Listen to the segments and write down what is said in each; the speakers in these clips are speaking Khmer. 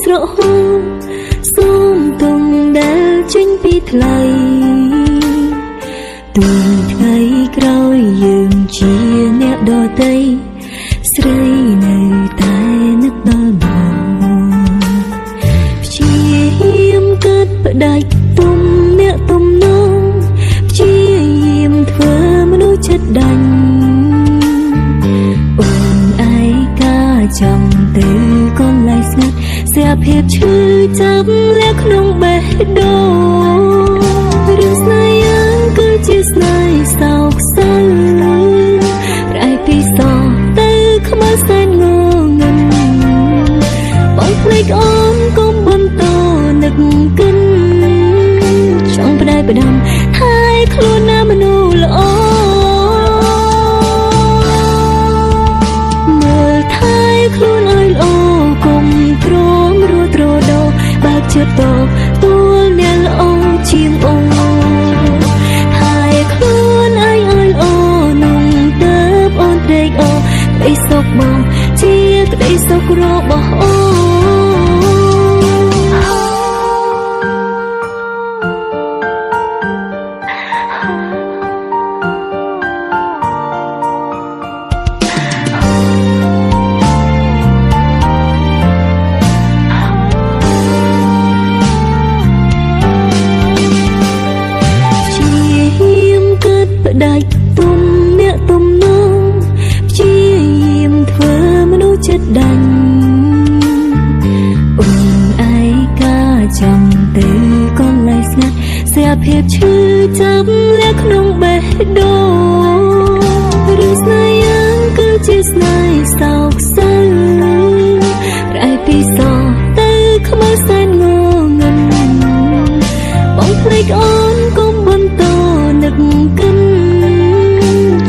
ស្រហូមសូមទុំដែលចេញពីថ្លៃទូនថ្ងៃក្រោយយើងជាអ្នកដទៃស្រីនៅតែនឹកដល់បងព្យាយាមកាត់ផ្ដាច់ទុំអ្នកទំនងព្យាយាមធ្វើមនុស្សចិត្តដាច់អូនឯកាចង់ទៅកន្លែងស្ងាត់ស្អាភាពឈឺចាប់លាក់ក្នុងបេះដូងរឿងស្នេហ៍យ៉ាងគឺជាស្នេហ៍សោកសៅប្រែពីសទៅខ្មៅសែនងងឹមបងភ្លេចអូនកុំបន្តនឹកកិនចង់ផ្ដាច់ផ្ដាំហើយខ្លួនណាមនុស្សល្អមើលថែខ្លួនឲ្យល្អកុំទ្រាំរួត្រដោបើកចិត្តតទួលអ្នកល្អជាងអូនហើយខ្លួនឲ្យល្អនោះទៅអូនត្រេកអរក្ដីសុខមកជាក្ដីសុខរបស់អូនដាច់ទុំអ្នកទំនងព្យាយាមធ្វើមនុស្សចិត្តដាច់អូនឯកាចង់ទៅកន្លែងស្ងាត់ស្អាភាពឈឺចាប់លាក់ក្នុងបេះដូងរឿងស្នេហ៍យ៉ាងគឺជាស្នេហ៍សោកសៅប្រែពីសទៅខ្មៅសែនងងឹមបងភ្លេចអូនកុំបន្តនឹកកិន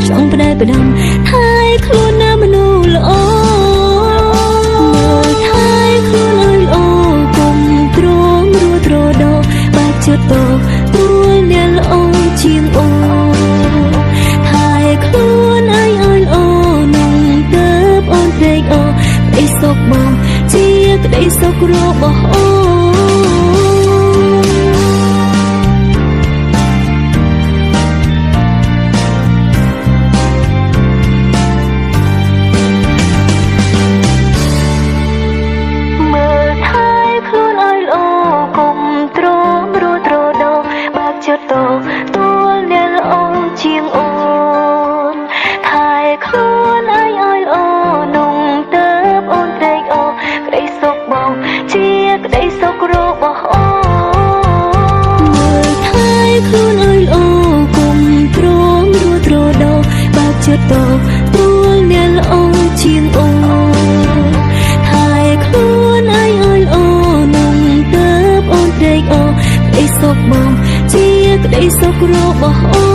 ចង់ផ្ដែផ្ដាំហើយខ្លួនណាមនុស្សល្អមើលថែខ្លួនឲ្យល្អកុំទ្រាំរួត្រដោបើកចិត្តតទួលអ្នកល្អជាងអូនថែខ្លួនឲ្យល្អនោះទៅអូនត្រេកអរក្ដីសុខមកជាក្ដីសុខរបស់អូនចិត្តតទួលអ្នកល្អជាងអូនថែខ្លួនឲ្យល្អនោះទៅអូនត្រេកអរក្ដីសុខបងជាក្ដីសុខរបស់អូនមើលថែខ្លួនឲ្យល្អកុំទ្រាំរួត្រដោបើកចិត្តតទួលអ្នកល្អជាងអូនថែខ្លួនឲ្យល្អនោះទៅអូនត្រេកអរក្ដីសុខបងជាក្ដីសុខរបស់អូន